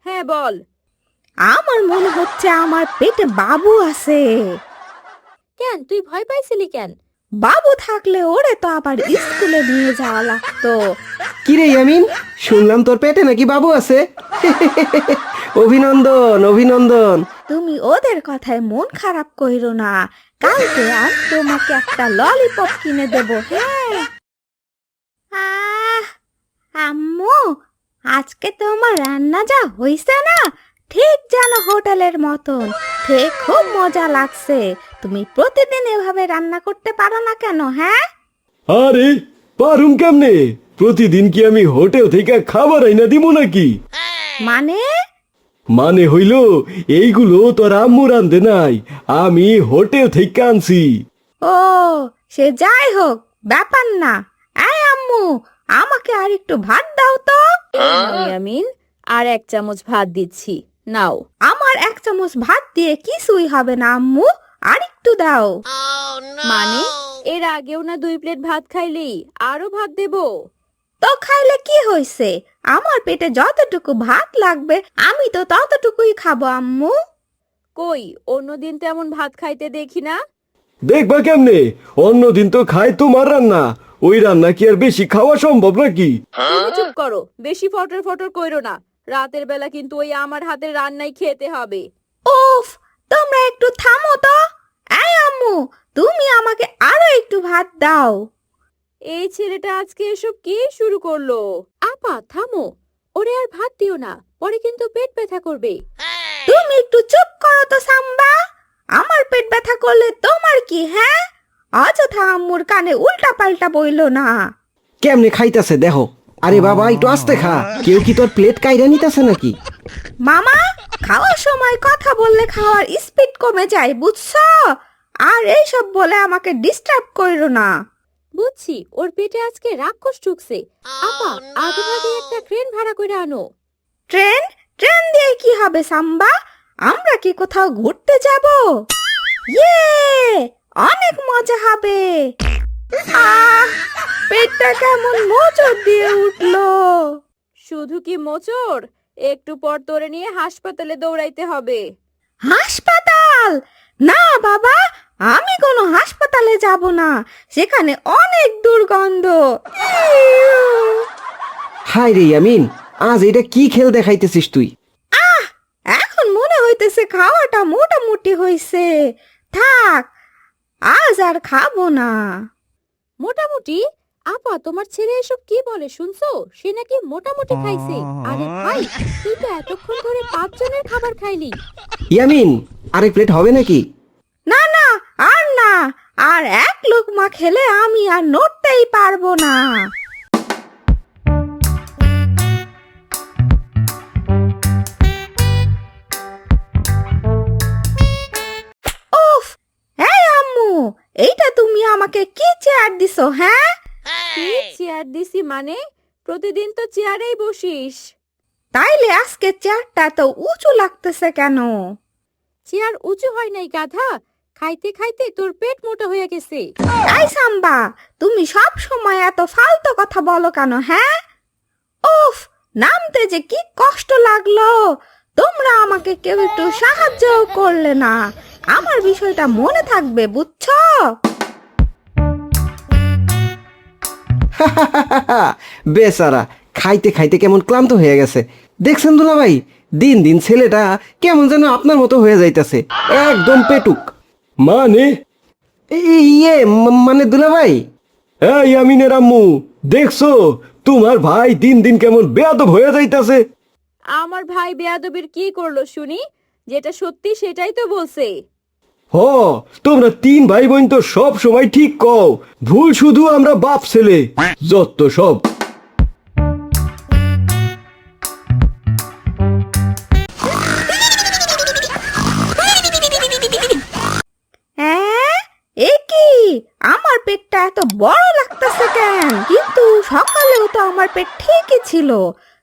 হ্যাঁ বল। আমার মনে হচ্ছে আমার পেটে বাবু আছে। কেন, তুই ভয় পাইছিলি কেন? বাবু থাকলে ওরে তো আবার স্কুলে নিয়ে যাওয়া লাগতো। কিরে ইয়ামিন, শুনলাম তোর পেটে নাকি বাবু আছে। অভিনন্দন অভিনন্দন। তুমি ওদের কথায় মন খারাপ কইরো না, কালকে আর তোমাকে একটা ললিপপ কিনে দেব। হ্যাঁ। আম্মু, আজকে তোমার রান্না যা হইছে না, ঠিক যেন হোটেলের মতন। ঠিক খুব মজা লাগছে। তুমি প্রতিদিন এভাবে রান্না করতে পারো না কেন? হ্যাঁ, আরে পারুম কেমনে? প্রতিদিন কি আমি হোটেল থেকে খাবার আইনা দিব নাকি? মানে? মানে হইল এইগুলো তোর আম্মু রান্ধে নাই, আমি হোটেল থেকে আনছি। ও, সে যাই হোক, ব্যাপার না। এই আম্মু, আমাকে আর একটু ভাত দাও তো। ইয়ামিন, আর 1 চামচ ভাত দিচ্ছি, নাও। আমার 1 চামচ ভাত দিয়ে কিছুই হবে না আম্মু, আর একটু দাও। মানে এর আগেও না 2 প্লেট ভাত খাইলি, আরো ভাত দেব? তো খাইলে কি হয়েছে? আমার পেটে যতটুকু ভাত লাগবে আমি তো ততটুকুই খাবো আম্মু। কই, অন্যদিন তেমন ভাত খাইতে দেখি না। দেখবা কেমনে? অন্যদিন তো খাই তোমার রান্না, ওই রান্না কি আর বেশি খাওয়া সম্ভব নাকি? তুমি চুপ করো, বেশি ফটর ফটর কইরো না। রাতের বেলা কিন্তু ওই আমার হাতের রান্নাই খেতে হবে। উফ, তোমরা একটু থামো তো। এই আম্মু, তুমি আমাকে আরো একটু ভাত দাও। এই ছেলেটা আজকে এসব কি শুরু করলো? আপা থামো, ওরে আর ভাত দিও না, পরে কিন্তু পেট ব্যথা করবে। তুমি একটু চুপ করো তো সাম্বা। আমার পেট ব্যথা করলে তোমার কি? হ্যাঁ, অযথা আম্মুর কানে উল্টা পাল্টা বইলো না। কেমনে খাইতাছে দেখো। আরে বাবা, একটু আস্তে খা। কেউ কি তোর প্লেট কাইরা নিতেছে নাকি? মামা, খাওয়ার সময় কথা বললে খাওয়ার স্পিড কমে যায়, বুঝছো? আর এইসব বলে আমাকে ডিস্টার্ব কইরো না। বুঝছি, ওর পেটে আজকে রাক্ষস ঢুকছে। আপা, আগে ভাগে একটা ট্রেন ভাড়া করে আনো। ট্রেন? ট্রেন দিয়ে কি হবে সাম্বা? আমরা কি কোথাও ঘুরতে যাব? ইয়ে, অনেক মজা হবে। আহ, পেটটা কেমন মোচড় দিয়ে উঠলো। শুধু কি মোচড়, একটু পর তোরে নিয়ে হাসপাতালে দৌড়াইতে হবে। হাসপাতাল? না বাবা, আমি কোনো হাসপাতালে যাব না, সেখানে অনেক দুর্গন্ধ। হাই রে ইয়ামিন, আজ এটা কি খেল দেখাইতেছিস তুই? এখন মনে হইতেছে খাওয়াটা মোটামুটি হইছে। থাক, আজ আর খাবো না। মোটামুটি? আপা, তোমার ছেলে এসব কি বলে শুনছো? সে নাকি মোটামুটি খাইছে। আরে ভাই, তুই তো এতক্ষণ ধরে 5 জনের খাবার খাইলি। ইয়ামিন, আরেক প্লেট হবে নাকি? না না, আর না। আর এক লোকমা খেলে আমি আর নড়তেই পারবো না। উফ, এই আম্মু, এইটা তুমি আমাকে কি চেয়ার দিছো? হ্যাঁ, কি চেয়ার দিছি মানে? প্রতিদিন তো চেয়ারেই বসিস। তাইলে আজকে চেয়ারটা তো উঁচু লাগতেছে কেন? চেয়ার উঁচু হয় নাই গাধা, খাইতে খাইতে তোর পেট মোটা হয়ে গেছে। এই সাম্বা, তুমি সব সময় এত ফালতু কথা বলো কেন? হ্যাঁ, উফ, নামতে যে কি কষ্ট লাগলো। তোমরা আমাকে কেউ একটু সাহায্যও করলে না। আমার বিষয়টা মনে থাকবে, বুঝছো? বেচারা খাইতে খাইতে কেমন ক্লান্ত হয়ে গেছে। দেখছেন দুলা ভাই, দিন দিন ছেলেটা কেমন যেন আপনার মতো হয়ে যাইতেছে, একদম পেটুক। মানে ইয়ে মানে দুলা ভাই, এই আমিনের আম্মু, দেখছো তোমার ভাই দিন দিন কেমন বেয়াদব হয়ে যাইতাছে? আমার ভাই বেয়াদবির কি করলো শুনি? যেটা সত্যি সেটাই তো বলছে। হ, তোমরা 3 ভাই বোন তো সব সময় ঠিক কও, ভুল শুধু আমরা বাপ ছেলে, যত সব। হ্যাঁ, এ কি, আমার পেটটা এত বড় লাগতেছে কেন? কিন্তু সকালেও তো আমার পেট ঠিকই ছিল,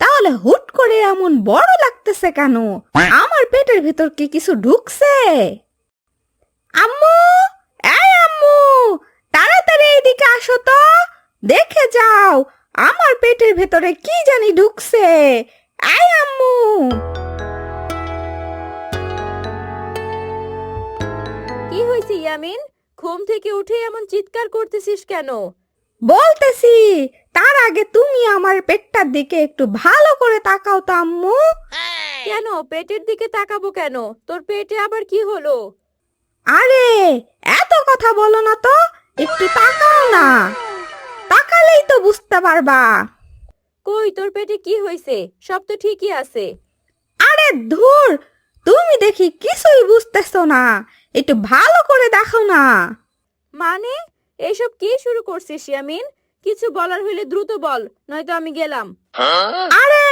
তাহলে হুট করে এমন বড় লাগতেছে কেন? আমার পেটের ভিতর কি কিছু ঢুকছে? আম্মু, এই আম্মু, তাড়াতাড়ি এদিকে আসো তো, দেখে যাও আমার পেটের ভেতরে কি জানি ঢুকছে। এই আম্মু। কি হয়েছে ইয়ামিন? ঘুম থেকে উঠে এমন চিৎকার করতেছিস কেন? বলতেছি, তার আগে তুমি আমার পেটটার দিকে একটু ভালো করে তাকাও তো আম্মু। কেন পেটের দিকে তাকাবো কেন? তোর পেটে আবার কি হলো? আরে এত কথা বলো না তো, একটু তাকাও না, তাকালেই তো বুঝতে পারবা। কই তোর পেটে কি হয়েছে? সব তো ঠিকই আছে। আরে ধুর, তুমি দেখি কিছুই বুঝতেছো না, একটু ভালো করে দেখো না। মানে এসব কি শুরু করছিস ইয়ামিন? কিছু বলার হইলে দ্রুত বল, নয়তো আমি গেলাম। আরে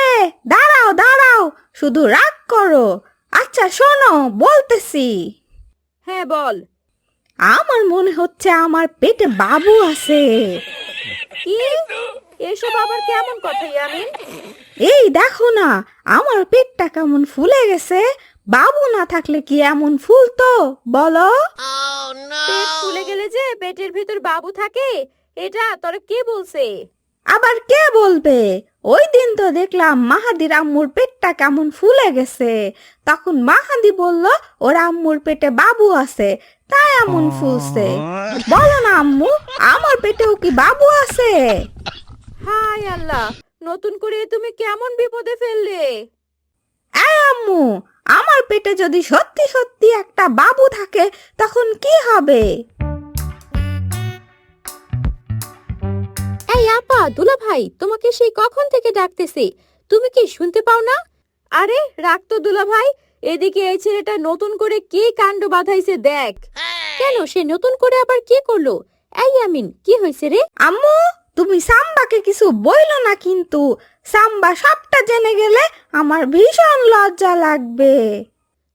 দাঁড়াও দাঁড়াও, শুধু রাগ করো। আচ্ছা শোনো, বলতেছি। হ্যাঁ বল। আমার মনে হচ্ছে আমার পেটে বাবু আছে। কি? এসব আবার কেমন কথা ইয়ামিন? এই দেখো না, আমার পেটটা কেমন ফুলে গেছে। বাবু না থাকলে কি এমন ফুলতো বলো? পেট ফুলে গেলে যে পেটের ভিতর বাবু থাকে, এটা তোর কে বলছে? আবার কে বলবে? ওই দিন তো দেখলাম মাহাদির আম্মুর পেটটা কেমন ফুলে গেছে, তখন মাহাদি বলল ওর আম্মুর পেটে বাবু আছে, তাই এমন ফুলছে। বলো না আম্মু, আমার পেটেও কি বাবু আছে? হায় আল্লাহ, নতুন করে তুমি কেমন বিপদে ফেললে? এই আম্মু, আমার পেটে যদি সত্যি সত্যি একটা বাবু থাকে তখন কি হবে? এই আপা, দুলা ভাই তোমাকে সেই কখন থেকে ডাকতেছে, তুমি কি শুনতে পাও না? আরে রাখ তো দুলা ভাই, এদিকে এই ছেলেটা নতুন করে কি কাণ্ড বাঁধাইছে দেখ। কেন সে নতুন করে আবার কি করলো? এই আমিন, কি হয়েছে রে? আম্মু, তুমি সাম্বাকে কিছু বইলো না কিন্তু, সাম্বা সবটা জেনে গেলে আমার ভীষণ লজ্জা লাগবে।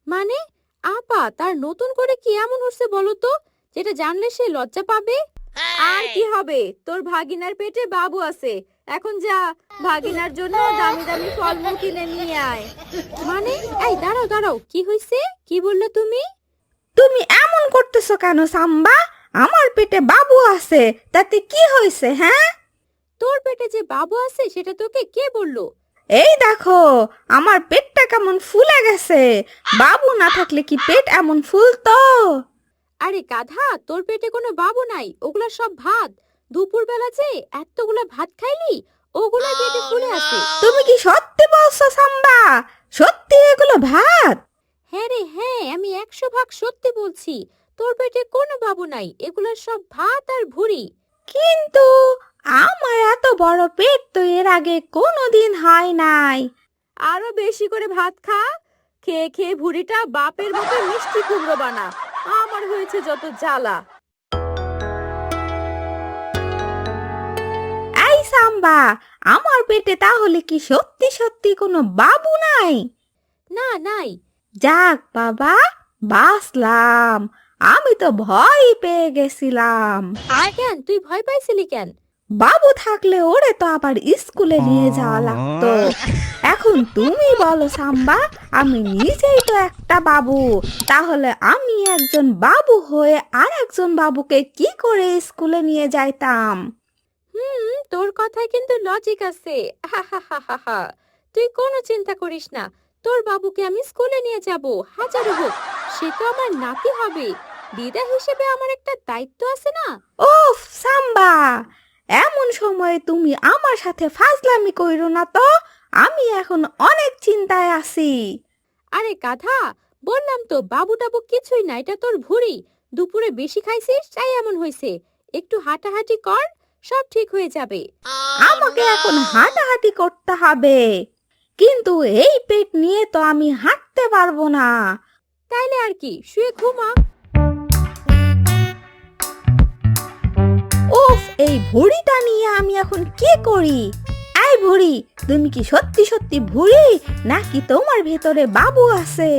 মানে আপা, তার নতুন করে কি এমন হচ্ছে বলো তো, যেটা জানলে সে লজ্জা পাবে? আর কি হবে, তোর ভাগিনার পেটে বাবু আছে, এখন যা ভাগিনার জন্য দামি দামি ফলমূল কিনে নিয়ে আয়। মানে এই দাঁড়াও দাঁড়াও, কি হয়েছে? কি বললে তুমি? তুমি এমন করতেছো কেন সাম্বা? আমার পেটে বাবু আছে, তাতে কি হয়েছে? হ্যাঁ, তোর পেটে যে বাবু আছে সেটা তোকে কে বললো? এই দেখো আমার পেটটা কেমন ফুলে গেছে। বাবু না থাকলে কি পেট এমন ফুলতো? আরে গাধা, তোর পেটে কোনো বাবু নাই, ওগুলা সব ভাত। দুপুরবেলা যে এতগুলা ভাত খাইলি, ওগুলা পেটে ফুলে আছে। তুমি কি সত্যি বলছো সাম্বা? সত্যি এগুলো ভাত? হ্যাঁ রে হ্যাঁ, আমি 100 ভাগ সত্যি বলছি। তোর পেটে কোনো বাবু নাই, এগুলা সব ভাত আর ভুঁড়ি। কিন্তু আমার এত বড় পেট তো এর আগে কোনোদিন হয় নাই। আরো বেশি করে ভাত খা, খেয়ে খেয়ে ভুঁড়িটা বাপের মতো মিষ্টি কুমড়ো বানা। আমার হয়েছে যত জ্বালা। এই সাম্বা, আমার পেটে তাহলে কি সত্যি সত্যি কোনো বাবু নাই? না নাই। যাক বাবা, বাঁচলাম। আমি তো ভয় পেয়ে গেছিলাম। কেন তুই ভয় পাইছিলি কেন? বাবু থাকলে ওরে তো আবার স্কুলে নিয়ে যাওয়া লাগতো। এখন তুমি বলো সাম্বা, আমি নিজেই তো একটা বাবু, তাহলে আমি একজন বাবু হয়ে আর একজন বাবুকে কি করে স্কুলে নিয়ে যাইতাম? তোর কথায় কিন্তু লজিক আছে। হা। তুই কোনো চিন্তা করিস না, তোর বাবুকে আমি স্কুলে নিয়ে যাব, হাজারো হোক সে তো আমার নাতি হবে। দিদা হিসেবে আমার একটা দায়িত্ব আছে না? ওফ সাম্বা, এমন সময়ে তুমি আমার সাথে ফাজলামি কইরো না তো, আমি এখন অনেক চিন্তায় আছি। আরে গাধা, বললাম তো বাবু টাবু কিছুই না, এটা তোর ভুঁড়ি। দুপুরে বেশি খাইছিস তাই এমন হয়েছে। একটু হাঁটাহাঁটি কর, সব ঠিক হয়ে যাবে। আমাকে এখন হাঁটাহাঁটি করতে হবে, কিন্তু এই পেট নিয়ে তো আমি হাঁটতে পারবো না। তাইলে আর কি, শুয়ে ঘুমা। উফ, এই ভুঁড়িটা নিয়ে আমি এখন কি করি? এই ভুঁড়ি, তুমি কি সত্যি সত্যি ভুঁড়ি, নাকি তোমার ভেতরে বাবু আছে?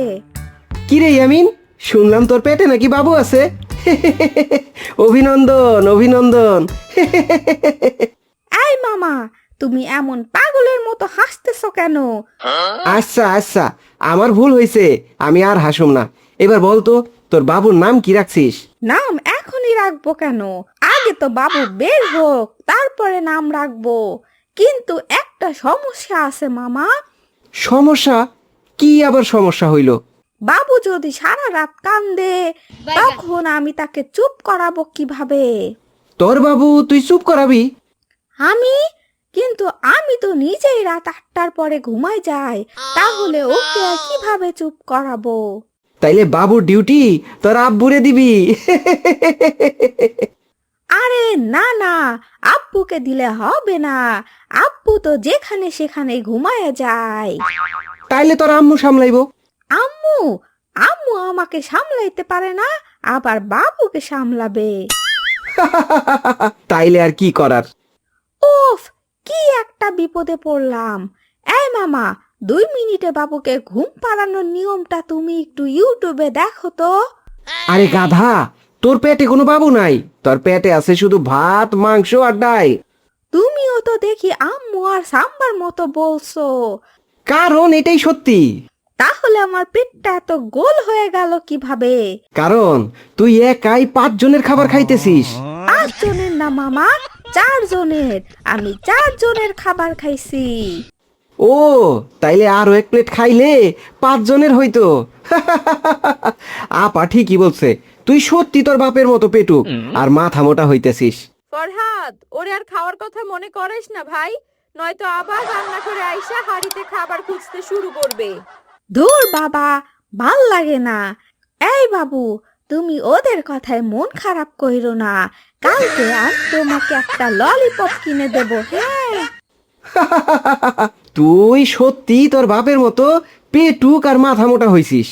কি রে ইয়ামিন, শুনলাম তোর পেটে নাকি বাবু আছে। অভিনন্দন অভিনন্দন। এই মামা, তুমি এমন পাগলের মতো হাসতেছো কেন? আচ্ছা আচ্ছা, আমার ভুল হয়েছে, আমি আর হাসুম না। এবার বল তো, তোর বাবুর নাম কি রাখছিস? নাম এখনই রাখবো কেন? আগে তো বাবু বের হোক, তারপরে নাম রাখবো। কিন্তু একটা সমস্যা আছে মামা। সমস্যা? কি আবার সমস্যা হইল? বাবু যদি সারা রাত কান্দে তখন আমি তাকে চুপ করাবো কিভাবে? তোর বাবু তুই চুপ করাবি? আমি কিন্তু আমি তো নিজেই রাত 8টার পরে ঘুমাই যাই, তাহলে ওকে কিভাবে চুপ করাবো? তাইলে বাবুর ডিউটি তোর আব্বুরে দিবি। আরে না না, আব্বুকে দিলে হবে না, আব্বু তো যেখানে সেখানে ঘুমায় যায়। তাইলে তোর আম্মু সামলাইবো। আম্মু আম্মু আমাকে সামলাইতে পারে না, আবার বাবুকে সামলাবে। তাইলে আর কি করার? উফ, কি একটা বিপদে পড়লাম। এই মামা, 2 মিনিটে বাবুকে ঘুম পাড়ানোর নিয়মটা তুমি একটু ইউটিউবে দেখো তো। আরে গাধা, তোর পেটে কোনো বাবু নাই, তোর পেটে আছে শুধু ভাত, মাংস আর ডাল। তুমিও তো দেখি আম্মু আর সাম্বার মতো বলছো, কারণ এটাই সত্যি। তাহলে আমার পেটটা এত গোল হয়ে গেল কিভাবে? কারণ তুই একাই 5 জনের খাবার খাইতেছিস। 5 জনের না মামা, 4 জনের। আমি 4 জনের খাবার খাইছি। ও, তাইলে আরো 1 প্লেট খাইলে 5 জনের হইতো। আপা ঠিকই বলছে, তুই সত্যি তোর বাপের মতো পেটুক আর মাথা মোটা হইতেছিস। ফরহাদ, ওরে আর খাওয়ার কথা মনে করিস না ভাই, নয়তো আবার রান্না করে আইসা হাড়িতে খাবার খুঁজতে শুরু করবে। ধুর বাবা, ভাল লাগে না। এই বাবু, তুমি ওদের কথায় মন খারাপ কইরো না, কালকে আর তোমাকে একটা ললিপপ কিনে দেব। হ্যাঁ, তুই সত্যি তোর বাপের মতো পেটুক আর মাথা মোটা হইছিস।